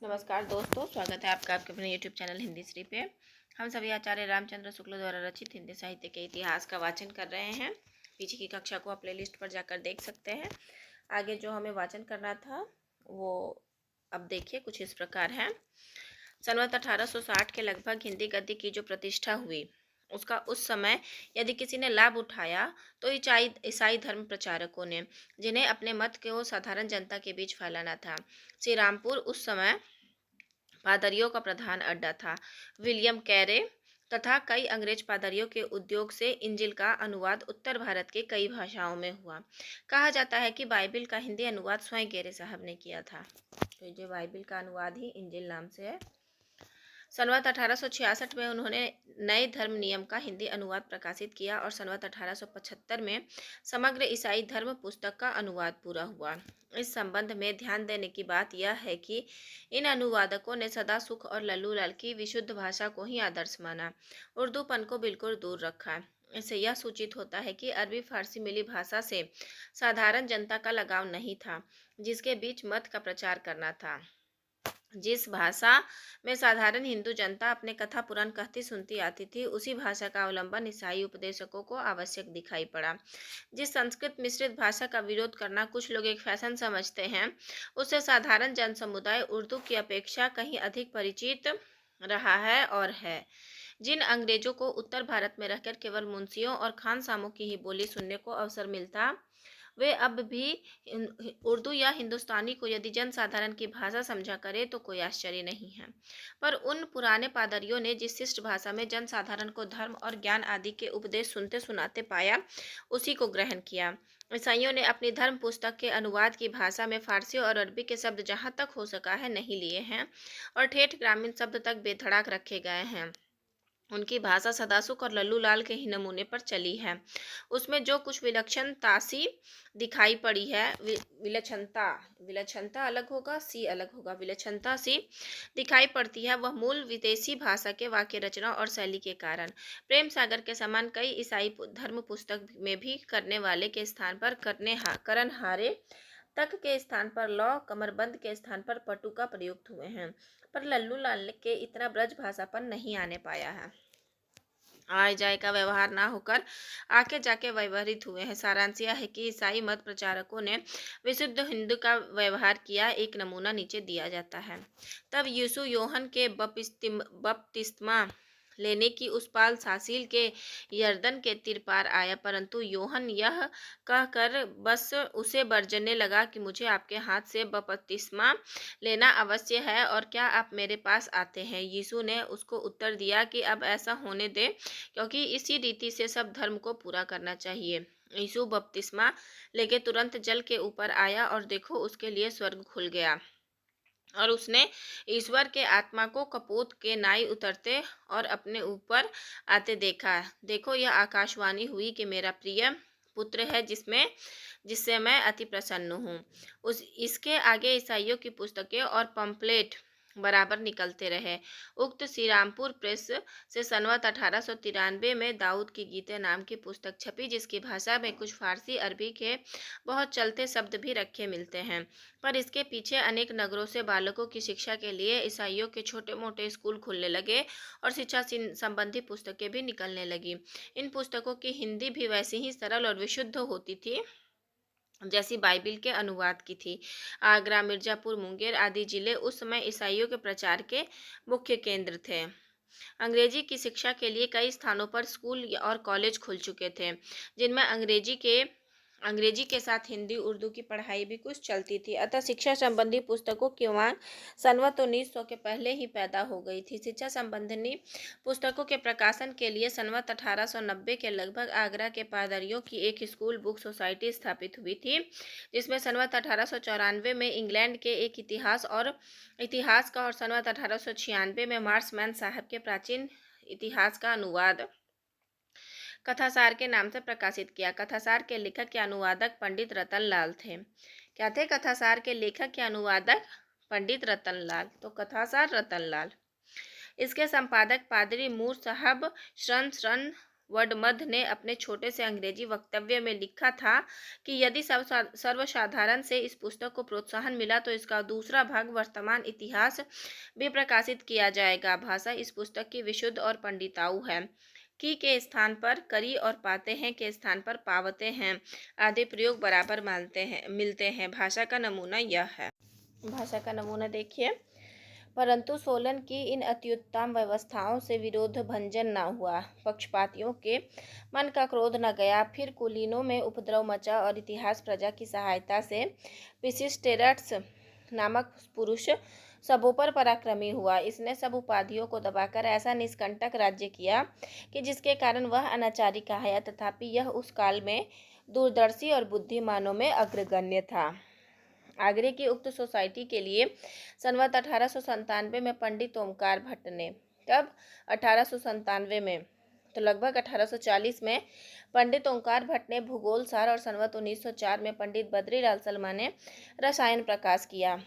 नमस्कार दोस्तों, स्वागत है आपका आपके अपने YouTube चैनल हिंदी श्री पे। हम सभी आचार्य रामचंद्र शुक्ल द्वारा रचित हिंदी साहित्य के इतिहास का वाचन कर रहे हैं। पीछे की कक्षा को आप प्लेलिस्ट पर जाकर देख सकते हैं। आगे जो हमें वाचन करना था वो अब देखिए कुछ इस प्रकार है। संवत 1860 के लगभग हिंदी गद्य की जो प्रतिष्ठा हुई उसका उस समय यदि किसी ने लाभ उठाया तो ईसाई धर्म प्रचारकों ने, जिन्हें अपने मत को साधारण जनता के बीच फैलाना था। श्री रामपुर उस समय पादरियों का प्रधान अड्डा था। विलियम कैरे तथा कई अंग्रेज पादरियों के उद्योग से इंजिल का अनुवाद उत्तर भारत के कई भाषाओं में हुआ। कहा जाता है कि बाइबिल का हिंदी अनुवाद स्वयं कैरे साहब ने किया था। तो ये बाइबिल का अनुवाद ही इंजिल नाम से है। संवत 1866 में उन्होंने नए धर्म नियम का हिंदी अनुवाद प्रकाशित किया और संवत 1875 में समग्र ईसाई धर्म पुस्तक का अनुवाद पूरा हुआ। इस संबंध में ध्यान देने की बात यह है कि इन अनुवादकों ने सदा सुख और लल्लू लाल की विशुद्ध भाषा को ही आदर्श माना, उर्दूपन को बिल्कुल दूर रखा। इससे यह सूचित होता है कि अरबी फारसी मिली भाषा से साधारण जनता का लगाव नहीं था, जिसके बीच मत का प्रचार करना था। जिस भाषा में साधारण हिंदू जनता अपने कथा पुराण कहती सुनती आती थी, उसी भाषा का अवलंबन ईसाई उपदेशकों को आवश्यक दिखाई पड़ा। जिस संस्कृत मिश्रित भाषा का विरोध करना कुछ लोग एक फैशन समझते हैं, उससे साधारण जन समुदाय उर्दू की अपेक्षा कहीं अधिक परिचित रहा है और है। जिन अंग्रेजों को उत्तर भारत में रहकर केवल मुंशियों और खानसामों की ही बोली सुनने को अवसर मिलता, वे अब भी उर्दू या हिंदुस्तानी को यदि जन साधारण की भाषा समझा करे तो कोई आश्चर्य नहीं है। पर उन पुराने पादरियों ने जिस शिष्ट भाषा में जन साधारण को धर्म और ज्ञान आदि के उपदेश सुनते सुनाते पाया, उसी को ग्रहण किया। ईसाइयों ने अपनी धर्म पुस्तक के अनुवाद की भाषा में फारसी और अरबी के शब्द जहाँ तक हो सका है नहीं लिए हैं और ठेठ ग्रामीण शब्द तक बेधड़ाक रखे गए हैं। उनकी भाषा सदासुख और लल्लू लाल के ही नमूने पर चली है। उसमें जो कुछ विलक्षणता सी दिखाई पड़ी है, विलक्षणता विलक्षणता अलग होगा, सी अलग होगा, विलक्षणता सी दिखाई पड़ती है, वह मूल विदेशी भाषा के वाक्य रचना और शैली के कारण। प्रेम सागर के समान कई ईसाई धर्म पुस्तक में भी करने वाले के स्थान पर करनहारे तक के स्थान पर लौ, कमरबंद के स्थान पर पटुका प्रयुक्त हुए हैं, पर लल्लू लाल के इतना ब्रज भाषापन नहीं आने पाया है। आय जाय का व्यवहार ना होकर आके जाके व्यवहारित हुए हैं। सारांश यह है कि ईसाई मत प्रचारकों ने विशुद्ध हिंदू का व्यवहार किया। एक नमूना नीचे दिया जाता है। तब यीशु योहन के बपतिस्मा लेने की उस पाल सासील के यर्दन के तीर पार आया, परंतु योहन यह कहकर बस उसे बरजने लगा कि मुझे आपके हाथ से बपतिस्मा लेना अवश्य है और क्या आप मेरे पास आते हैं। यीशु ने उसको उत्तर दिया कि अब ऐसा होने दे, क्योंकि इसी रीति से सब धर्म को पूरा करना चाहिए। यीशु बपतिस्मा लेके तुरंत जल के ऊपर आया और देखो उसके लिए स्वर्ग खुल गया और उसने ईश्वर के आत्मा को कपोत के नाई उतरते और अपने ऊपर आते देखा। देखो यह आकाशवाणी हुई कि मेरा प्रिय पुत्र है जिससे मैं अति प्रसन्न हूँ। इसके आगे ईसाइयों की पुस्तकें और पंपलेट बराबर निकलते रहे। उक्त श्रीरामपुर प्रेस से संवत 1893 में दाऊद की गीतें नाम की पुस्तक छपी, जिसकी भाषा में कुछ फारसी अरबी के बहुत चलते शब्द भी रखे मिलते हैं। पर इसके पीछे अनेक नगरों से बालकों की शिक्षा के लिए ईसाइयों के छोटे मोटे स्कूल खुलने लगे और शिक्षा संबंधी पुस्तकें भी निकलने लगी। इन पुस्तकों की हिंदी भी वैसी ही सरल और विशुद्ध होती थी जैसी बाइबिल के अनुवाद की थी। आगरा, मिर्जापुर, मुंगेर आदि जिले उस समय ईसाइयों के प्रचार के मुख्य केंद्र थे। अंग्रेजी की शिक्षा के लिए कई स्थानों पर स्कूल और कॉलेज खुल चुके थे, जिनमें अंग्रेजी के साथ हिंदी उर्दू की पढ़ाई भी कुछ चलती थी। अतः शिक्षा संबंधी पुस्तकों की मांग संवत 1900 के पहले ही पैदा हो गई थी। शिक्षा संबंधी पुस्तकों के प्रकाशन के लिए संवत 1890 के लगभग आगरा के पादरियों की एक स्कूल बुक सोसाइटी स्थापित हुई थी, जिसमें संवत 1894 में इंग्लैंड के एक इतिहास का और संवत 1896 में मार्समैन साहब के प्राचीन इतिहास का अनुवाद कथासार के नाम से प्रकाशित किया। कथासार के लेखक या अनुवादक पंडित रतन लाल थे। क्या थे कथासार के लेखक या अनुवादक? पंडित रतन लाल। तो कथासार रतन लाल। इसके संपादक पादरी मूर साहब शरण वर्डमथ ने अपने छोटे से अंग्रेजी वक्तव्य में लिखा था कि यदि सर्वसाधारण से इस पुस्तक को प्रोत्साहन मिला तो इसका दूसरा भाग वर्तमान इतिहास भी प्रकाशित किया जाएगा। भाषा इस पुस्तक की विशुद्ध और पंडिताऊ है। की के स्थान पर करी और पाते हैं के स्थान पर पावते हैं आदि प्रयोग बराबर मिलते हैं। भाषा का नमूना यह है। भाषा का नमूना देखिए। परंतु सोलन की इन अत्युत्तम व्यवस्थाओं से विरोध भंजन न हुआ। पक्षपातियों के मन का क्रोध न गया। फिर कुलीनों में उपद्रव मचा और इतिहास प्रजा की सहायता से पिसिस्टेरट्स नामक पुरुष सबों पर पराक्रमी हुआ। इसने सब उपाधियों को दबाकर ऐसा निष्कंटक राज्य किया कि जिसके कारण वह अनाचारी कहाया, तथापि यह उस काल में दूरदर्शी और बुद्धिमानों में अग्रगण्य था। आगरे की उक्त सोसाइटी के लिए संवत 1897 में पंडित ओमकार भट्ट ने, कब 1897 में, तो लगभग 1840 में पंडित ओमकार भट्ट ने भूगोल सार और संवत 1904 में पंडित बद्रीलाल सलमा ने रसायन प्रकाश किया।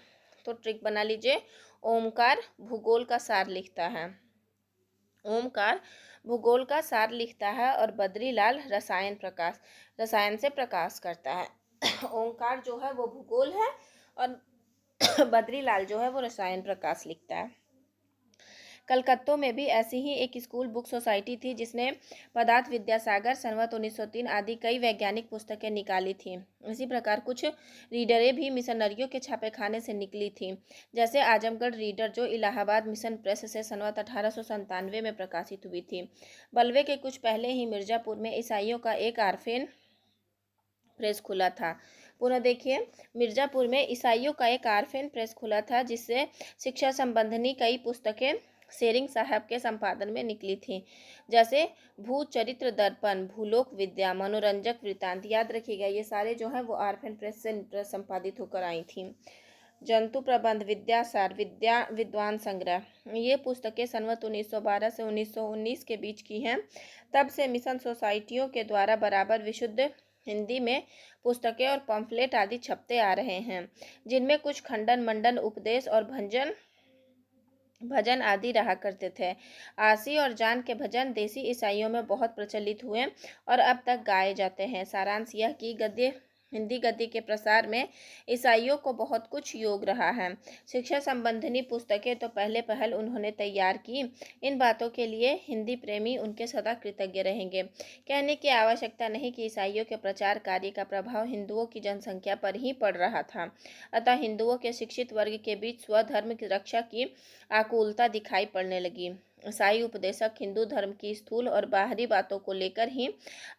तो ट्रिक बना लीजिए, ओमकार भूगोल का सार लिखता है, ओमकार भूगोल का सार लिखता है और बद्रीलाल रसायन से प्रकाश करता है। ओमकार जो है वो भूगोल है और बद्रीलाल जो है वो रसायन प्रकाश लिखता है। कलकत्ता में भी ऐसी ही एक स्कूल बुक सोसाइटी थी जिसने पदार्थ विद्यासागर, संवत 1903 आदि कई वैज्ञानिक पुस्तकें निकाली थीं। इसी प्रकार कुछ रीडरें भी मिशनरियों के छापेखाने से निकली थीं, जैसे आजमगढ़ रीडर जो इलाहाबाद मिशन प्रेस से संवत 1897 में प्रकाशित हुई थी। बल्वे के कुछ पहले ही मिर्जापुर में ईसाइयों का एक आरफेन प्रेस खुला था। पुनः देखिए, मिर्जापुर में ईसाइयों का एक आरफेन प्रेस खुला था जिससे शिक्षा संबंधी कई पुस्तकें शेरिंग साहब के संपादन में निकली थीं, जैसे भूचरित्र दर्पण, भूलोक विद्या, मनोरंजक वृत्तांत। याद रखिएगा, ये सारे जो हैं वो आरफेन प्रेस से संपादित होकर आई थीं। जंतु प्रबंध, विद्यासार, विद्वान संग्रह, ये पुस्तकें संवत 1912 से 1919 के बीच की हैं। तब से मिशन सोसाइटियों के द्वारा बराबर विशुद्ध हिंदी में पुस्तकें और पम्फलेट आदि छपते आ रहे हैं, जिनमें कुछ खंडन मंडन, उपदेश और भजन आदि रहा करते थे। आसी और जान के भजन देसी ईसाइयों में बहुत प्रचलित हुए और अब तक गाए जाते हैं। सारांश यह कि हिंदी गद्य के प्रसार में ईसाइयों को बहुत कुछ योग रहा है। शिक्षा संबंधी पुस्तकें तो पहले पहल उन्होंने तैयार की। इन बातों के लिए हिंदी प्रेमी उनके सदा कृतज्ञ रहेंगे। कहने की आवश्यकता नहीं कि ईसाइयों के प्रचार कार्य का प्रभाव हिंदुओं की जनसंख्या पर ही पड़ रहा था। अतः हिंदुओं के शिक्षित वर्ग के बीच स्वधर्म की रक्षा की आकुलता दिखाई पड़ने लगी। ईसाई उपदेशक हिंदू धर्म की स्थूल और बाहरी बातों को लेकर ही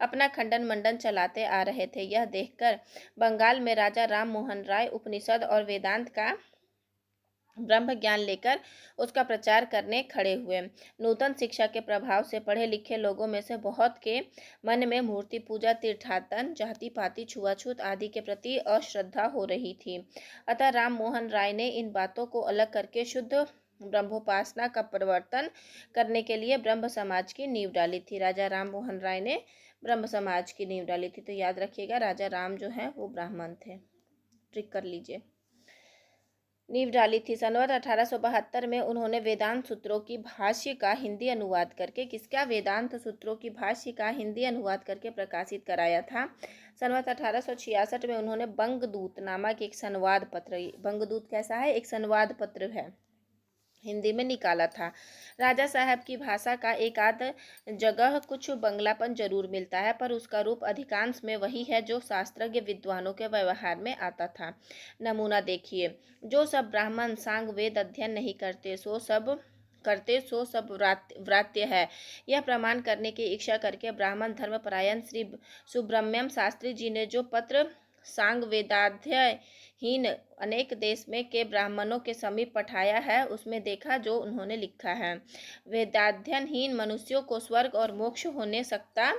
अपना खंडन मंडन चलाते आ रहे थे। यह देखकर बंगाल में राजा राम मोहन राय उपनिषद और वेदांत का ब्रह्म ज्ञान लेकर उसका प्रचार करने खड़े हुए। नूतन शिक्षा के प्रभाव से पढ़े लिखे लोगों में से बहुत के मन में मूर्ति पूजा, तीर्थाटन, जाति पाति, छुआछूत आदि के प्रति अश्रद्धा हो रही थी। अतः राम मोहन राय ने इन बातों को अलग करके शुद्ध ब्रह्मोपासना का प्रवर्तन करने के लिए ब्रह्म समाज की नींव डाली थी। राजा राम मोहन राय ने ब्रह्म समाज की नींव डाली थी। तो याद रखिएगा, राजा राम जो है वो ब्राह्मण थे। ट्रिक कर लीजिए, नींव डाली थी। संवत 1872 में उन्होंने वेदांत सूत्रों की भाष्य का हिंदी अनुवाद करके, किसका, वेदांत सूत्रों की भाष्य का हिंदी अनुवाद करके प्रकाशित कराया था। संवत 1866 में उन्होंने बंगदूत नामक एक संवाद पत्र, बंगदूत कैसा है, एक संवाद पत्र है, हिंदी में निकाला था। राजा साहब की भाषा का एक आध जगह कुछ बंगलापन जरूर मिलता है, पर उसका रूप अधिकांश में वही है जो शास्त्रज्ञ विद्वानों के व्यवहार में आता था। नमूना देखिए, जो सब ब्राह्मण सांग वेद अध्ययन नहीं करते सो सब व्रात्य है। यह प्रमाण करने की इच्छा करके ब्राह्मण धर्मपरायण श्री सुब्रह्मण्यम शास्त्री जी ने जो पत्र सांग वेदाध्ययनहीन अनेक देश में के ब्राह्मणों के समीप पठाया है, उसमें देखा जो उन्होंने लिखा है। वेदाध्ययनहीन मनुष्यों को स्वर्ग और मोक्ष होने सकता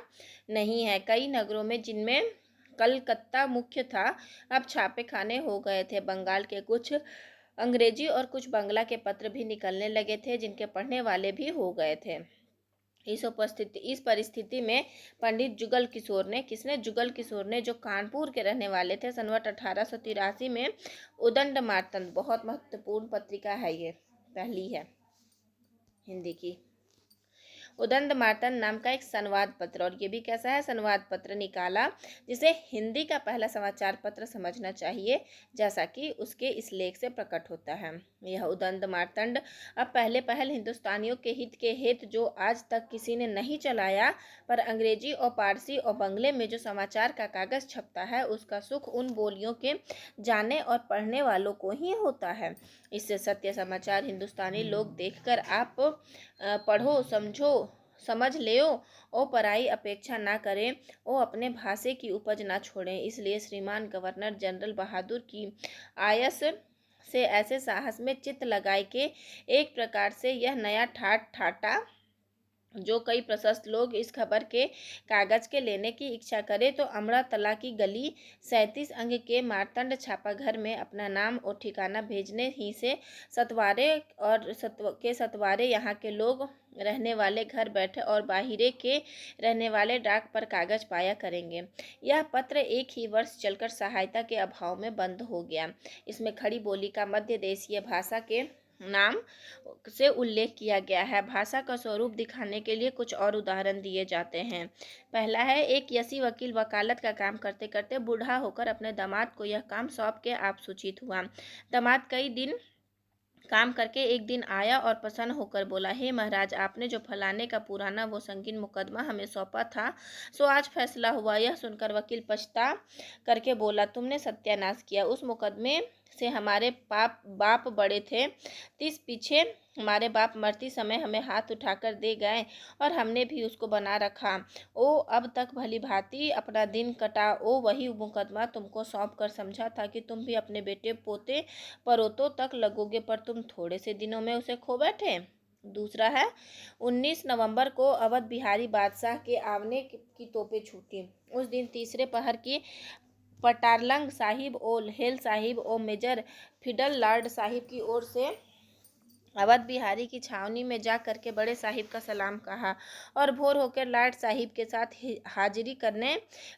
नहीं है। कई नगरों में, जिनमें कलकत्ता मुख्य था, अब छापे खाने हो गए थे। बंगाल के कुछ अंग्रेजी और कुछ बंगला के पत्र भी निकलने लगे थे, जिनके पढ़ने वाले भी हो गए थे। इस परिस्थिति में पंडित जुगल किशोर ने, किसने, जुगल किशोर ने, जो कानपुर के रहने वाले थे, संवत 1883 में उदंड मार्तंड, बहुत महत्वपूर्ण पत्रिका है, ये पहली है हिंदी की, उदंड मार्तंड नाम का एक संवाद पत्र, और ये भी कैसा है, संवाद पत्र निकाला, जिसे हिंदी का पहला समाचार पत्र समझना चाहिए, जैसा कि उसके इस लेख से प्रकट होता है। यह उदंड मार्तंड अब पहले पहल हिंदुस्तानियों के हित के हेतु जो आज तक किसी ने नहीं चलाया, पर अंग्रेजी और पारसी और बंगले में जो समाचार का कागज छपता है, उसका सुख उन बोलियों के जाने और पढ़ने वालों को ही होता है। इससे सत्य समाचार हिंदुस्तानी लोग देखकर आप पढ़ो, समझो, समझ ले और पराई अपेक्षा ना करें और अपने भाषे की उपज ना छोड़ें। इसलिए श्रीमान गवर्नर जनरल बहादुर की आयस से ऐसे साहस में चित्त लगाए के एक प्रकार से यह नया ठाट ठाटा जो कई प्रशस्त लोग इस खबर के कागज के लेने की इच्छा करे, तो अमरा तला की गली 37 अंग के मार्तंड छापा घर में अपना नाम और ठिकाना भेजने ही से सतवारे यहाँ के लोग रहने वाले घर बैठे और बाहिरे के रहने वाले डाक पर कागज पाया करेंगे। यह पत्र एक ही वर्ष चलकर सहायता के अभाव में बंद हो गया। इसमें खड़ी बोली का मध्य देशीय भाषा के नाम से उल्लेख किया गया है। भाषा का स्वरूप दिखाने के लिए कुछ और उदाहरण दिए जाते हैं। पहला है, एक यसी वकील वकालत का काम करते करते बूढ़ा होकर अपने दामाद को यह काम सौंप के आप सूचित हुआ। दामाद कई दिन काम करके एक दिन आया और प्रसन्न होकर बोला, हे महाराज, आपने जो फलाने का पुराना वो संगीन मुकदमा हमें सौंपा था, सो आज फैसला हुआ। यह सुनकर वकील पछता करके बोला, तुमने सत्यानाश किया। उस मुकदमे से हमारे बाप बड़े थे, तिस पीछे हमारे बाप मरती समय हमें हाथ उठाकर दे गए और हमने भी उसको बना रखा। ओ अब तक भली भांति अपना दिन कटा। ओ वही मुकदमा तुमको सौंप कर समझा था कि तुम भी अपने बेटे पोते परोतों तक लगोगे, पर तुम थोड़े से दिनों में उसे खो बैठे। दूसरा है, 19 नवंबर को अवध बिहारी बादशाह के आवने की तोपें छूटी। उस दिन तीसरे पहर की पटारलंग साहिब और हेल साहिब और मेजर फिडल लॉर्ड साहिब की ओर से अवध बिहारी की छावनी में जा करके बड़े साहिब का सलाम कहा और भोर होकर लॉर्ड साहिब के साथ हाजिरी करने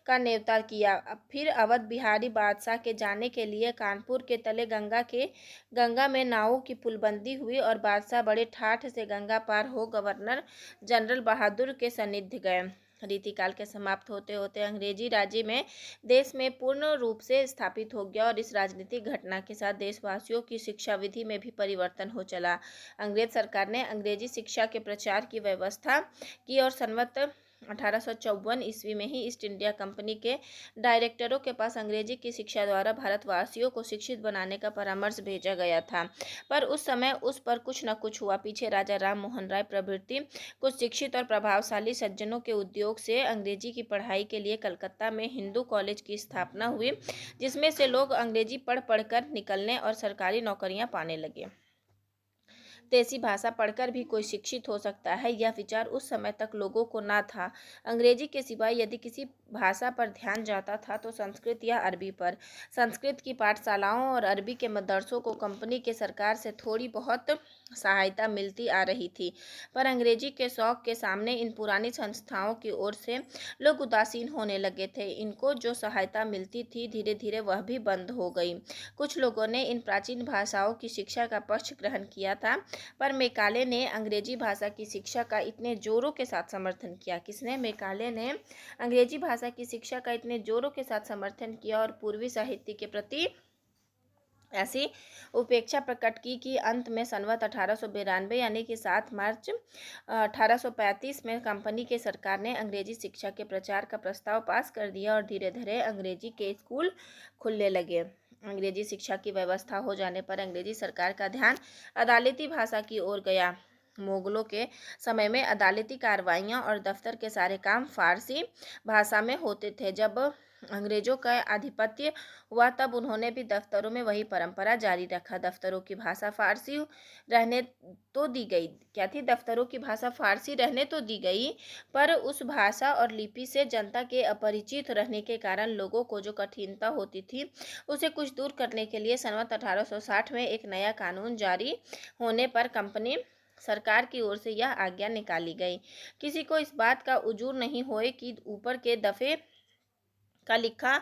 का न्योता किया। अब फिर अवध बिहारी बादशाह के जाने के लिए कानपुर के तले गंगा में नावों की पुलबंदी हुई और बादशाह बड़े ठाठ से गंगा पार हो गवर्नर जनरल बहादुर के सानिध्य गए। रीतिकाल के समाप्त होते होते अंग्रेजी राज्य में देश में पूर्ण रूप से स्थापित हो गया और इस राजनीतिक घटना के साथ देशवासियों की शिक्षा विधि में भी परिवर्तन हो चला। अंग्रेज सरकार ने अंग्रेजी शिक्षा के प्रचार की व्यवस्था की और संवत 1854 ईस्वी में ही ईस्ट इंडिया कंपनी के डायरेक्टरों के पास अंग्रेजी की शिक्षा द्वारा भारतवासियों को शिक्षित बनाने का परामर्श भेजा गया था, पर उस समय उस पर कुछ न कुछ हुआ। पीछे राजा राम मोहन राय प्रभृति कुछ शिक्षित और प्रभावशाली सज्जनों के उद्योग से अंग्रेजी की पढ़ाई के लिए कलकत्ता में हिंदू कॉलेज की स्थापना हुई, जिसमें से लोग अंग्रेजी पढ़ पढ़कर निकलने और सरकारी नौकरियां पाने लगे। देसी भाषा पढ़कर भी कोई शिक्षित हो सकता है, यह विचार उस समय तक लोगों को ना था। अंग्रेजी के सिवाय यदि किसी भाषा पर ध्यान जाता था तो संस्कृत या अरबी पर। संस्कृत की पाठशालाओं और अरबी के मदरसों को कंपनी के सरकार से थोड़ी बहुत सहायता मिलती आ रही थी, पर अंग्रेजी के शौक के सामने इन पुरानी संस्थाओं की ओर से लोग उदासीन होने लगे थे। इनको जो सहायता मिलती थी धीरे धीरे वह भी बंद हो गई। कुछ लोगों ने इन प्राचीन भाषाओं की शिक्षा का पक्ष ग्रहण किया था, पर मैकाले ने अंग्रेजी भाषा की शिक्षा का इतने जोरों के साथ समर्थन किया। किसने? मैकाले ने अंग्रेजी भाषा की शिक्षा का इतने जोरों के साथ समर्थन किया और पूर्वी साहित्य के प्रति ऐसी उपेक्षा प्रकट की कि अंत में संवत 1892 यानी कि 7 मार्च 1835 में कंपनी के सरकार ने अंग्रेजी शिक्षा के प्रचार का प्रस्ताव पास कर दिया और धीरे धीरे अंग्रेजी के स्कूल खुलने लगे। अंग्रेजी शिक्षा की व्यवस्था हो जाने पर अंग्रेजी सरकार का ध्यान अदालती भाषा की ओर गया। मुगलों के समय में अदालती कार्रवाइयाँ और दफ्तर के सारे काम फारसी भाषा में होते थे। जब अंग्रेजों का आधिपत्य हुआ तब उन्होंने भी दफ्तरों में वही परंपरा जारी रखा। दफ्तरों की भाषा फारसी रहने तो दी गई। क्या थी? दफ्तरों की भाषा फारसी रहने तो दी गई, पर उस भाषा और लिपि से जनता के अपरिचित रहने के कारण लोगों को जो कठिनता होती थी उसे कुछ दूर करने के लिए संवत 1860 में एक नया कानून जारी होने पर कंपनी सरकार की ओर से यह आज्ञा निकाली गई, किसी को इस बात का उजूर नहीं होए कि ऊपर के दफे का लिखा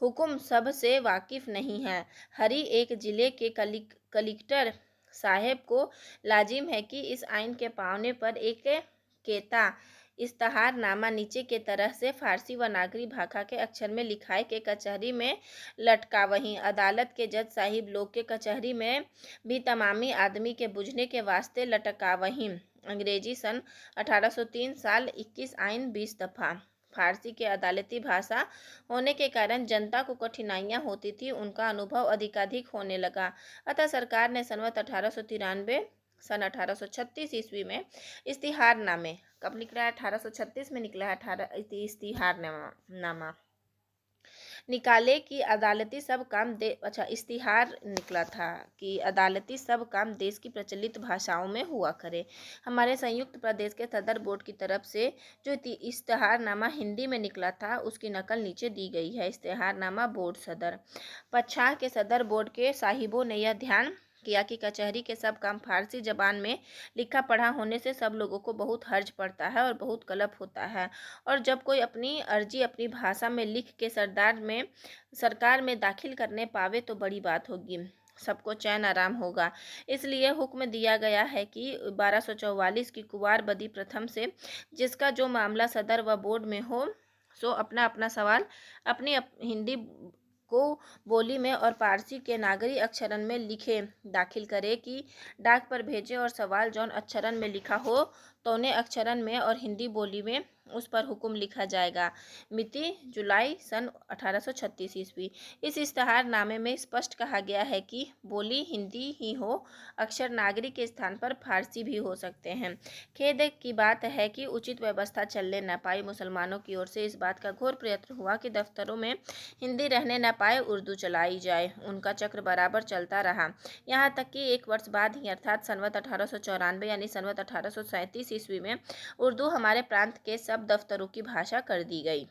हुक्म सब से वाकिफ नहीं है। हरी एक जिले के कलेक्टर साहेब को लाजिम है कि इस आइन के पावने पर एक केता इस्तिहारनामा नीचे के तरह से फारसी व नागरी भाषा के अक्षर में लिखाए के कचहरी में लटका। वहीं अदालत के जज साहिब लोग के कचहरी में भी तमामी आदमी के बुझने के वास्ते लटका। वहीं अंग्रेजी सन 1803 साल 21 आइन 20 दफा फारसी के अदालती भाषा होने के कारण जनता को कठिनाइयां होती थी, उनका अनुभव अधिकाधिक होने लगा। अतः सरकार ने सन 1836 ईस्वी में इस्तिहारनामे, कब निकला है? 1836 में निकला है इस्तिहारनामा निकाले कि अदालती सब काम इश्तिहार निकला था कि अदालती सब काम देश की प्रचलित भाषाओं में हुआ करे। हमारे संयुक्त प्रदेश के सदर बोर्ड की तरफ से जो इश्तिहारनामा हिंदी में निकला था उसकी नकल नीचे दी गई है। इश्तिहारनामा बोर्ड सदर पच्छाह के सदर बोर्ड के साहिबों ने यह ध्यान किया कि कचहरी के सब काम फारसी जबान में लिखा पढ़ा होने से सब लोगों को बहुत हर्ज पड़ता है और बहुत कलप होता है, और जब कोई अपनी अर्जी अपनी भाषा में लिख के सरकार में दाखिल करने पावे तो बड़ी बात होगी, सबको चैन आराम होगा। इसलिए हुक्म दिया गया है कि 1244 की कुवार बदी प्रथम से जिसका जो मामला सदर व बोर्ड में हो सो अपना अपना सवाल अपनी हिंदी को बोली में और पारसी के नागरी अक्षरन में लिखे दाखिल करे कि डाक पर भेजे, और सवाल जौन अक्षरन में लिखा हो तो उन्हें अक्षरन में और हिंदी बोली में उस पर हुक्म लिखा जाएगा। मिति जुलाई सन 1836 ईस्वी। इस इश्तिहारनामे में स्पष्ट कहा गया है कि बोली हिंदी ही हो, अक्षर नागरी के स्थान पर फारसी भी हो सकते हैं। खेद की बात है कि उचित व्यवस्था चलने न पाई। मुसलमानों की ओर से इस बात का घोर प्रयत्न हुआ कि दफ्तरों में हिंदी रहने न पाए, उर्दू चलाई जाए। उनका चक्र बराबर चलता रहा, यहाँ तक कि एक वर्ष बाद ही अर्थात सनवत 1894 यानी सनवत 1837 ईस्वी में उर्दू हमारे प्रांत के सब दफ्तरों की भाषा कर दी गई।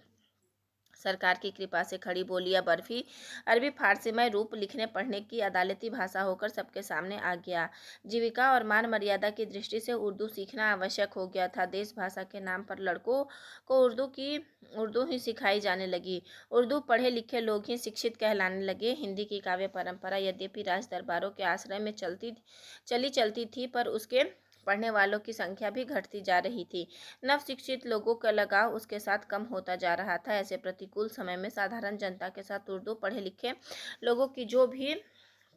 सरकार की कृपा से खड़ी बोली अब अरबी फारसीमय रूप लिखने पढ़ने की अदालती भाषा होकर सबके सामने आ गया। जीविका और मान मर्यादा की दृष्टि से उर्दू सीखना आवश्यक हो गया था। देश भाषा के नाम पर लड़कों को उर्दू ही सिखाई जाने लगी। उर्दू पढ़े लिखे लोग ही शिक्षित कहलाने लगे। हिंदी की काव्य परंपरा यद्यपि राज दरबारों के आश्रय में चलती थी, पर उसके पढ़ने वालों की संख्या भी घटती जा रही थी। नव शिक्षित लोगों का लगाव उसके साथ कम होता जा रहा था। ऐसे प्रतिकूल समय में साधारण जनता के साथ उर्दू पढ़े लिखे लोगों की जो भी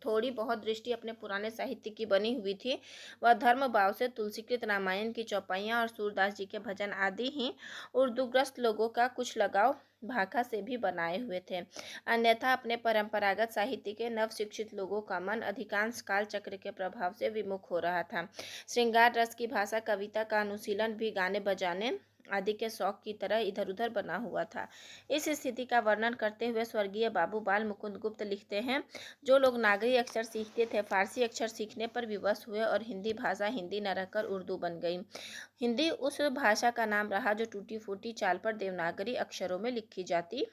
थोड़ी बहुत दृष्टि अपने पुराने साहित्य की बनी हुई थी, वह धर्म भाव से तुलसीकृत रामायण की चौपाइयाँ और सूरदास जी के भजन आदि ही उर्दूग्रस्त लोगों का कुछ लगाव भाखा से भी बनाए हुए थे। अन्यथा अपने परंपरागत साहित्य के नव शिक्षित लोगों का मन अधिकांश काल चक्र के प्रभाव से विमुख हो रहा था। श्रृंगार रस की भाषा, कविता का अनुशीलन भी गाने बजाने आदि के शौक की तरह इधर उधर बना हुआ था। इस स्थिति का वर्णन करते हुए स्वर्गीय बाबू बाल मुकुंद गुप्त लिखते हैं, जो लोग नागरी अक्षर सीखते थे फारसी अक्षर सीखने पर विवश हुए और हिंदी भाषा हिंदी न रहकर उर्दू बन गई। हिंदी उस भाषा का नाम रहा जो टूटी फूटी चाल पर देवनागरी अक्षरों में लिखी जाती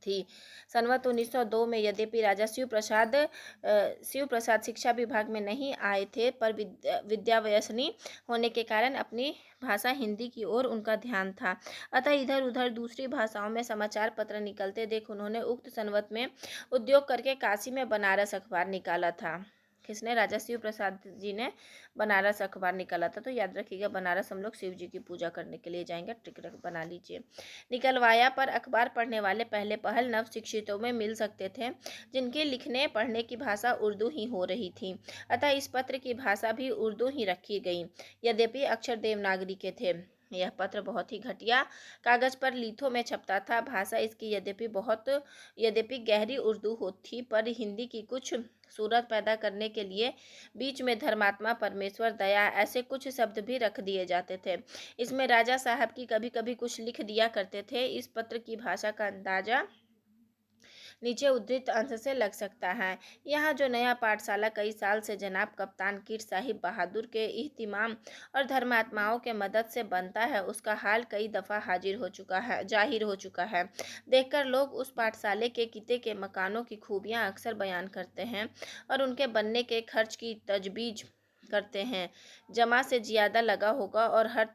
थी। सनवत 1902 में यद्यपि राजा शिव प्रसाद शिक्षा विभाग में नहीं आए थे, पर विद्याव्यसनी होने के कारण अपनी भाषा हिंदी की ओर उनका ध्यान था। अतः इधर उधर दूसरी भाषाओं में समाचार पत्र निकलते देख उन्होंने उक्त सनवत में उद्योग करके काशी में बनारस अखबार निकाला था। किसने? राजा शिव प्रसाद जी ने बनारस अखबार निकाला था। तो याद रखिएगा, बनारस हम लोग शिव जी की पूजा करने के लिए जाएंगे, टिकट बना लीजिए। निकलवाया पर अखबार पढ़ने वाले पहले पहल नव शिक्षितों में मिल सकते थे, जिनके लिखने पढ़ने की भाषा उर्दू ही हो रही थी। अतः इस पत्र की भाषा भी उर्दू ही रखी गई, यद्यपि अक्षर देवनागरी के थे। यह पत्र बहुत ही घटिया कागज पर लीथों में छपता था। भाषा इसकी यद्यपि गहरी उर्दू थी, पर हिंदी की कुछ सूरत पैदा करने के लिए बीच में धर्मात्मा, परमेश्वर, दया ऐसे कुछ शब्द भी रख दिए जाते थे। इसमें राजा साहब की कभी कभी कुछ लिख दिया करते थे। इस पत्र की भाषा का अंदाजा नीचे उद्धृत अंश से लग सकता है। यहाँ जो नया पाठशाला कई साल से जनाब कप्तान कीर साहिब बहादुर के इहतिमाम और धर्मात्माओं के मदद से बनता है, उसका हाल कई दफ़ा जाहिर हो चुका है। देखकर लोग उस पाठशाले के किते के मकानों की खूबियाँ अक्सर बयान करते हैं और उनके बनने के खर्च की तजवीज़ करते हैं, जमा से ज़्यादा लगा होगा और हर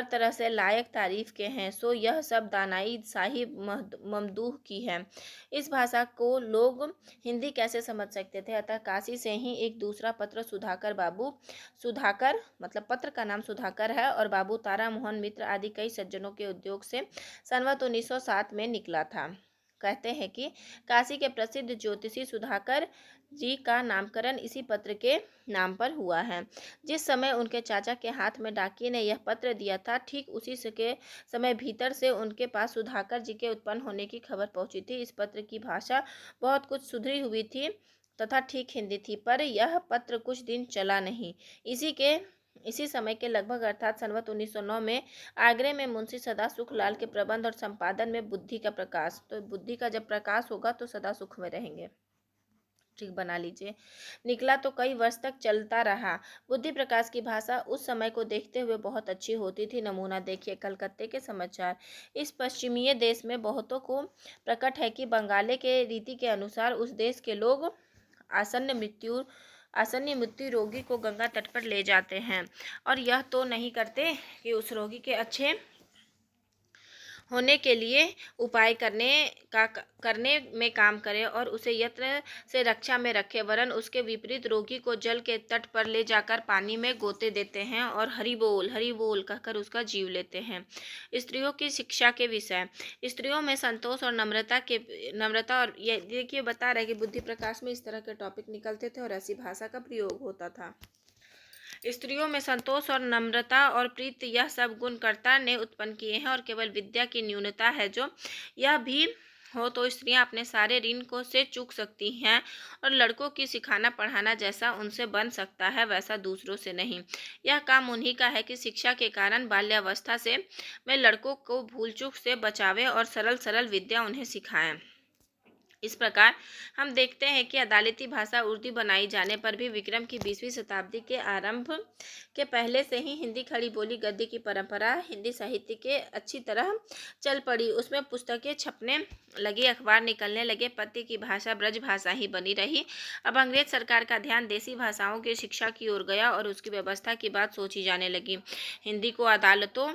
तरह से लायक तारीफ के हैं, सो यह सब दानाई शाही ममदूह की है। इस भाषा को लोग हिंदी कैसे समझ सकते थे? अतः काशी से ही एक दूसरा पत्र सुधाकर मतलब पत्र का नाम सुधाकर है और बाबू तारा मोहन मित्र आदि कई सज्जनों के उद्योग से संवत 1907 में निकला था। कहते हैं कि काशी के प्रसिद्ध ज्योतिषी सुधाकर जी का नामकरण इसी पत्र के नाम पर हुआ है। जिस समय उनके चाचा के हाथ में डाकिये ने यह पत्र दिया था, ठीक उसी के समय भीतर से उनके पास सुधाकर जी के उत्पन्न होने की खबर पहुंची थी। इस पत्र की भाषा बहुत कुछ सुधरी हुई थी तथा ठीक हिंदी थी, पर यह पत्र कुछ दिन चला नहीं। इसी समय के लगभग अर्थात संवत 1909 में आगरे में मुंशी सदा सुख लाल के प्रबंध और संपादन में बुद्धि का प्रकाश, तो बुद्धि का जब प्रकाश होगा तो सदा सुख में रहेंगे, ठीक बना लीजिए, निकला तो कई वर्ष तक चलता रहा। बुद्धि प्रकाश की भाषा उस समय को देखते हुए बहुत अच्छी होती थी। नमूना देखिए कलकत्ते के समाचार। इस पश्चिमीय देश में बहुतों को प्रकट है कि बंगाली के रीति के अनुसार उस देश के लोग आसन्न मृत्यु रोगी को गंगा तट पर ले जाते हैं और यह तो नहीं करते कि उस रोगी के अच्छे होने के लिए उपाय करने में काम करे और उसे यत्न से रक्षा में रखे, वरन उसके विपरीत रोगी को जल के तट पर ले जाकर पानी में गोते देते हैं और हरि बोल कहकर उसका जीव लेते हैं। स्त्रियों की शिक्षा के विषय। स्त्रियों में संतोष और नम्रता और ये देखिए बता रहे कि बुद्धि प्रकाश में इस तरह के टॉपिक निकलते थे और ऐसी भाषा का प्रयोग होता था। स्त्रियों में संतोष और नम्रता और प्रीति यह सब गुण कर्ता ने उत्पन्न किए हैं और केवल विद्या की न्यूनता है जो यह भी हो तो स्त्रियां अपने सारे ऋण को से चूक सकती हैं और लड़कों की सिखाना पढ़ाना जैसा उनसे बन सकता है वैसा दूसरों से नहीं। यह काम उन्हीं का है कि शिक्षा के कारण बाल्यावस्था से में लड़कों को भूल चूक से बचावे और सरल विद्या उन्हें सिखाएं। इस प्रकार हम देखते हैं कि अदालती भाषा उर्दू बनाई जाने पर भी विक्रम की 20वीं शताब्दी के आरंभ के पहले से ही हिंदी खड़ी बोली गद्य की परंपरा हिंदी साहित्य के अच्छी तरह चल पड़ी। उसमें पुस्तकें छपने लगी, अखबार निकलने लगे, पत्र की भाषा ब्रज भाषा ही बनी रही। अब अंग्रेज सरकार का ध्यान देसी भाषाओं की शिक्षा की ओर गया और उसकी व्यवस्था की बात सोची जाने लगी। हिंदी को अदालतों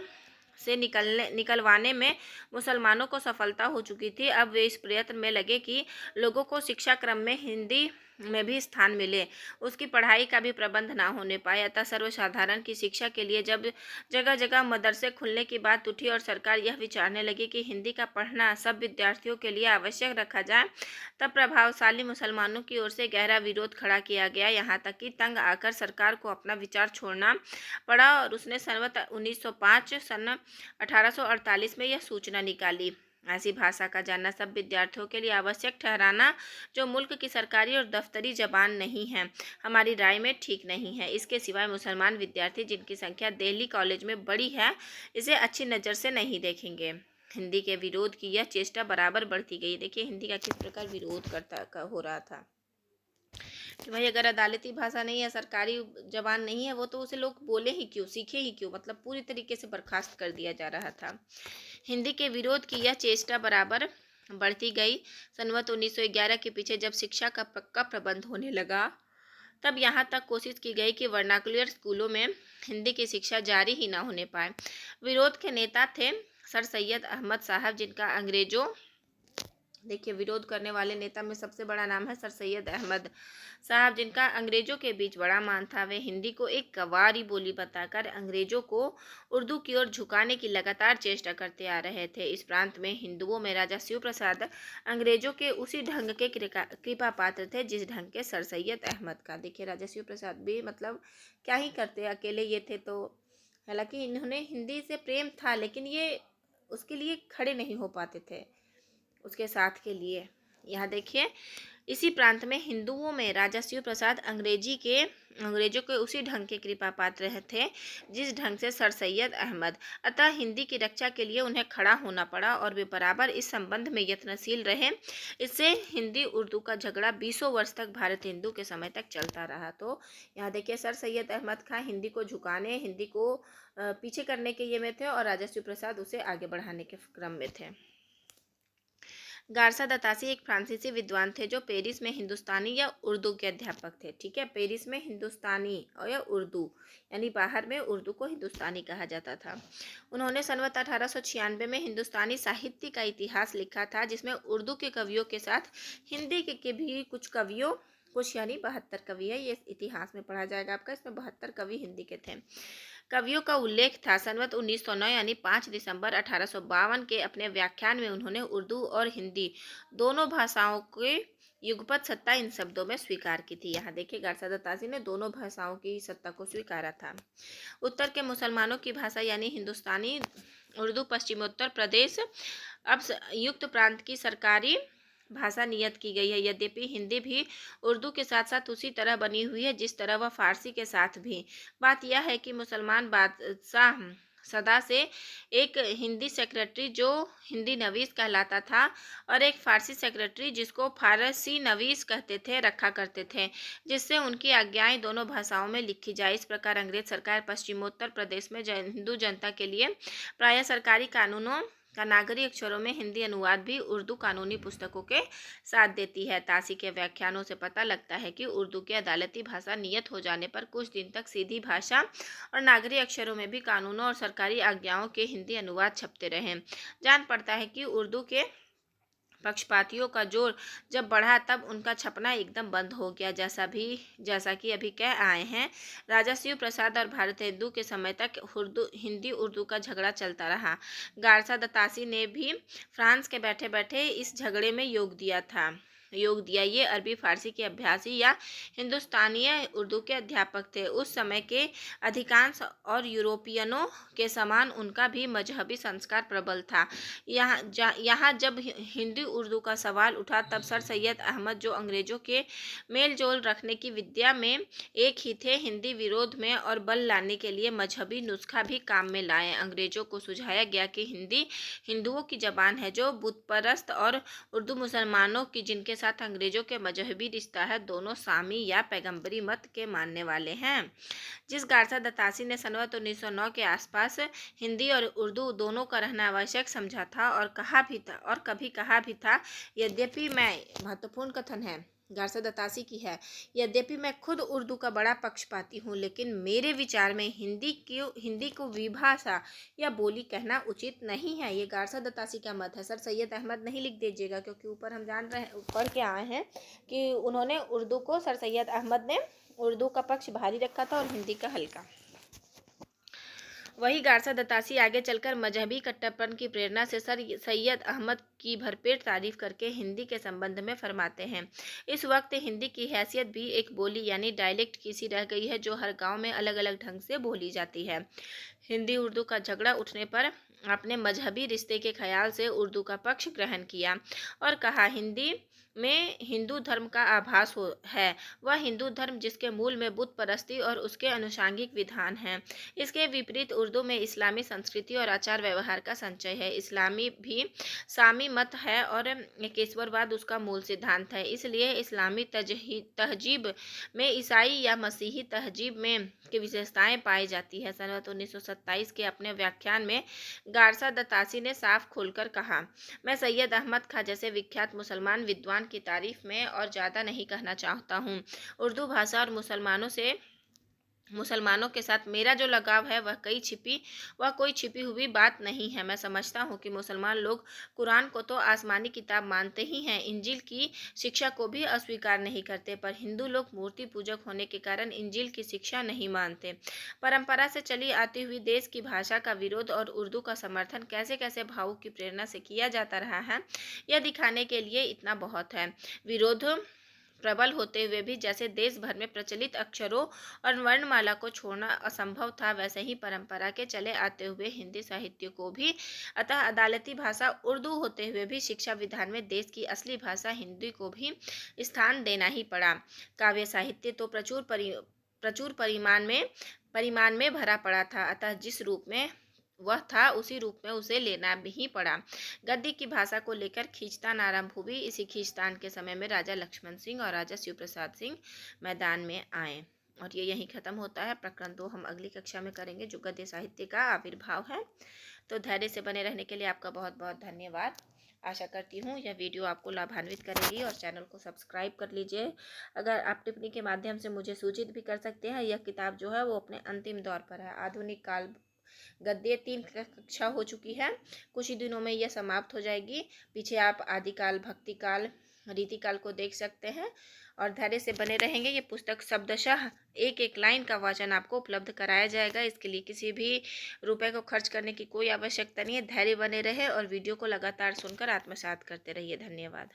से निकलवाने में मुसलमानों को सफलता हो चुकी थी। अब वे इस प्रयत्न में लगे कि लोगों को शिक्षा क्रम में हिंदी में भी स्थान मिले, उसकी पढ़ाई का भी प्रबंध ना होने पाए। अतः सर्वसाधारण की शिक्षा के लिए जब जगह जगह मदरसे खुलने की बात उठी और सरकार यह विचारने लगी कि हिंदी का पढ़ना सब विद्यार्थियों के लिए आवश्यक रखा जाए, तब प्रभावशाली मुसलमानों की ओर से गहरा विरोध खड़ा किया गया। यहाँ तक कि तंग आकर सरकार को अपना विचार छोड़ना पड़ा और उसने सन 1848 में यह सूचना निकाली। ऐसी भाषा का जानना सब विद्यार्थियों के लिए आवश्यक ठहराना जो मुल्क की सरकारी और दफ्तरी जबान नहीं है, हमारी राय में ठीक नहीं है। इसके सिवाय मुसलमान विद्यार्थी जिनकी संख्या दिल्ली कॉलेज में बड़ी है, इसे अच्छी नज़र से नहीं देखेंगे। हिंदी के विरोध की यह चेष्टा बराबर बढ़ती गई। देखिए हिंदी का किस प्रकार विरोध हो रहा था कि भाई अगर अदालती भाषा नहीं है, सरकारी जबान नहीं है, वो तो उसे लोग बोले ही क्यों, सीखे ही क्यों, मतलब पूरी तरीके से बर्खास्त कर दिया जा रहा था। हिंदी के विरोध की यह चेष्टा बराबर बढ़ती गई। संवत 1911 के पीछे जब शिक्षा का पक्का प्रबंध होने लगा, तब यहाँ तक कोशिश की गई कि वर्नाकुलर स्कूलों में हिंदी की शिक्षा जारी ही ना होने पाए। विरोध के नेता थे सर सैयद अहमद साहब, जिनका अंग्रेजों देखिए विरोध करने वाले नेता में सबसे बड़ा नाम है सर सैयद अहमद साहब, जिनका अंग्रेजों के बीच बड़ा मान था। वे हिंदी को एक गंवारी बोली बताकर अंग्रेजों को उर्दू की ओर झुकाने की लगातार चेष्टा करते आ रहे थे। इस प्रांत में हिंदुओं में राजा शिव प्रसाद अंग्रेजों के उसी ढंग के कृपा पात्र थे जिस ढंग के सर सैयद अहमद का। देखिए राजा शिव प्रसाद भी मतलब क्या ही करते, अकेले ये थे, तो हालांकि इन्होंने हिंदी से प्रेम था लेकिन ये उसके लिए खड़े नहीं हो पाते थे उसके साथ के लिए। यहाँ देखिए इसी प्रांत में हिंदुओं में राजा शिव प्रसाद अंग्रेजों के उसी ढंग के कृपा पात्र थे जिस ढंग से सर सैयद अहमद। अतः हिंदी की रक्षा के लिए उन्हें खड़ा होना पड़ा और वे बराबर इस संबंध में यत्नशील रहे। इससे हिंदी उर्दू का झगड़ा 20 वर्ष तक भारत हिंदू के समय तक चलता रहा। तो यहाँ देखिए सर सैयद अहमद खां हिंदी को झुकाने, हिंदी को पीछे करने के ये में थे और राजा शिव प्रसाद उसे आगे बढ़ाने के क्रम में थे। गारसा दतासी एक फ्रांसीसी विद्वान थे जो पेरिस में हिंदुस्तानी या उर्दू के अध्यापक थे। ठीक है, पेरिस में हिंदुस्तानी और या उर्दू, यानी बाहर में उर्दू को हिंदुस्तानी कहा जाता था। उन्होंने सनवत 1896 में हिंदुस्तानी साहित्य का इतिहास लिखा था, जिसमें उर्दू के कवियों के साथ हिंदी के भी कुछ कवियों, कुछ यानी 72 कवि है, ये इतिहास में पढ़ा जाएगा आपका। इसमें 72 कवि हिंदी के थे। कवियों का उल्लेख था सनवत 1909 यानी 5 दिसंबर 1852 के अपने व्याख्यान में उन्होंने उर्दू और हिंदी दोनों भाषाओं के युगपत सत्ता इन शब्दों में स्वीकार की थी। यहाँ देखिए, गारसा दत्तासी ने दोनों भाषाओं की सत्ता को स्वीकारा था। उत्तर के मुसलमानों की भाषा यानी हिंदुस्तानी उर्दू पश्चिमोत्तर प्रदेश अब संयुक्त प्रांत की सरकारी भाषा नियत की गई है। यद्यपि हिंदी भी उर्दू के साथ साथ उसी तरह बनी हुई है जिस तरह वह फारसी के साथ भी। बात यह है कि मुसलमान बादशाह सदा से एक हिंदी सेक्रेटरी जो हिंदी नवीस कहलाता था और एक फारसी सेक्रेटरी जिसको फारसी नवीस कहते थे रखा करते थे, जिससे उनकी आज्ञाएं दोनों भाषाओं में लिखी जाए। इस प्रकार अंग्रेज सरकार पश्चिमोत्तर प्रदेश में हिंदू जनता के लिए प्रायः सरकारी कानूनों का नागरिक अक्षरों में हिंदी अनुवाद भी उर्दू कानूनी पुस्तकों के साथ देती है। तासी के व्याख्यानों से पता लगता है कि उर्दू की अदालती भाषा नियत हो जाने पर कुछ दिन तक सीधी भाषा और नागरिक अक्षरों में भी कानूनों और सरकारी आज्ञाओं के हिंदी अनुवाद छपते रहे। जान पड़ता है कि उर्दू के पक्षपातियों का जोर जब बढ़ा तब उनका छपना एकदम बंद हो गया। जैसा कि अभी कह आए हैं, राजा शिव प्रसाद और भारतेंदु के समय तक हिंदी उर्दू का झगड़ा चलता रहा। गारसा दतासी ने भी फ्रांस के बैठे बैठे इस झगड़े में योग दिया। ये अरबी फारसी के अभ्यासी या हिंदुस्तानी उर्दू के अध्यापक थे। उस समय के अधिकांश और यूरोपियनों के समान उनका भी मजहबी संस्कार प्रबल था। यहाँ जब हिंदी उर्दू का सवाल उठा तब सर सैयद अहमद, जो अंग्रेजों के मेल जोल रखने की विद्या में एक ही थे, हिंदी विरोध में और बल लाने के लिए मजहबी नुस्खा भी काम में लाए। अंग्रेजों को सुझाया गया कि हिंदी हिंदुओं की जबान है जो बुतपरस्त, और उर्दू मुसलमानों की जिनके साथ अंग्रेजों के मजहबी रिश्ता है, दोनों सामी या पैगंबरी मत के मानने वाले हैं। जिस गारसा दतासी ने सनवत 1909 के आसपास हिंदी और उर्दू दोनों का रहना आवश्यक समझा था और कभी कहा भी था, यद्यपि मैं महत्वपूर्ण कथन है गारसा दतासी की है, यद्यपि मैं खुद उर्दू का बड़ा पक्षपाती हूँ, लेकिन मेरे विचार में हिंदी को विभाषा या बोली कहना उचित नहीं है। ये गारसा दतासी का मत है। सर सैयद अहमद नहीं लिख दीजिएगा, क्योंकि ऊपर हम जान रहे हैं, ऊपर के आए हैं कि उन्होंने उर्दू को, सर सैयद अहमद ने उर्दू का पक्ष भारी रखा था और हिंदी का हल्का। वही गारसा दतासी आगे चलकर मजहबी कट्टरपन की प्रेरणा से सर सैयद अहमद की भरपेट तारीफ करके हिंदी के संबंध में फरमाते हैं, इस वक्त हिंदी की हैसियत भी एक बोली यानी डायलेक्ट की सी रह गई है जो हर गांव में अलग अलग ढंग से बोली जाती है। हिंदी उर्दू का झगड़ा उठने पर आपने मजहबी रिश्ते के ख्याल से उर्दू का पक्ष ग्रहण किया और कहा, हिंदी में हिंदू धर्म का आभास है, वह हिंदू धर्म जिसके मूल में बुत परस्ती और उसके अनुषांगिक विधान हैं। इसके विपरीत उर्दू में इस्लामी संस्कृति और आचार व्यवहार का संचय है। इस्लामी भी सामी मत है और एकेश्वरवाद उसका मूल सिद्धांत है। इसलिए इस्लामी तहजीब में ईसाई या मसीही तहजीब में की विशेषताएं पाई जाती है। सन 1927 के अपने व्याख्यान में गारसा दतासी ने साफ खोलकर कहा, मैं सैयद अहमद खां जैसे विख्यात मुसलमान विद्वान की तारीफ में और ज़्यादा नहीं कहना चाहता हूँ। उर्दू भाषा और मुसलमानों के साथ मेरा जो लगाव है वह कोई छिपी हुई बात नहीं है। मैं समझता हूँ कि मुसलमान लोग कुरान को तो आसमानी किताब मानते ही हैं, इंजील की शिक्षा को भी अस्वीकार नहीं करते, पर हिंदू लोग मूर्ति पूजक होने के कारण इंजील की शिक्षा नहीं मानते। परंपरा से चली आती हुई देश की भाषा का विरोध और उर्दू का समर्थन कैसे कैसे भावों की प्रेरणा से किया जाता रहा है, यह दिखाने के लिए इतना बहुत है। विरोध प्रबल होते हुए भी जैसे देश भर में प्रचलित अक्षरों और वर्णमाला को छोड़ना असंभव था, वैसे ही परंपरा के चले आते हुए हिंदी साहित्य को भी, अतः अदालती भाषा उर्दू होते हुए भी शिक्षा विधान में देश की असली भाषा हिंदी को भी स्थान देना ही पड़ा। काव्य साहित्य तो प्रचुर परिमाण में भरा पड़ा था, अतः जिस रूप में वह था उसी रूप में उसे लेना भी पड़ा। गद्य की भाषा को लेकर खींचतान आरंभ हुई। इसी खींचतान के समय में राजा लक्ष्मण सिंह और राजा शिव प्रसाद सिंह मैदान में आए और ये यहीं खत्म होता है। प्रकरण 2 हम अगली कक्षा में करेंगे, जो गद्य साहित्य का आविर्भाव है। तो धैर्य से बने रहने के लिए आपका बहुत बहुत धन्यवाद। आशा करती हूँ यह वीडियो आपको लाभान्वित करेगी और चैनल को सब्सक्राइब कर लीजिए। अगर आप टिप्पणी के माध्यम से मुझे सूचित भी कर सकते हैं। यह किताब जो है वो अपने अंतिम दौर पर है। आधुनिक काल गद्य 3 कक्षा हो चुकी है, कुछ ही दिनों में यह समाप्त हो जाएगी। पीछे आप आदिकाल, भक्तिकाल, रीतिकाल को देख सकते हैं और धैर्य से बने रहेंगे। ये पुस्तक शब्दशः एक एक लाइन का वाचन आपको उपलब्ध कराया जाएगा। इसके लिए किसी भी रुपए को खर्च करने की कोई आवश्यकता नहीं है। धैर्य बने रहे और वीडियो को लगातार सुनकर आत्मसात करते रहिए। धन्यवाद।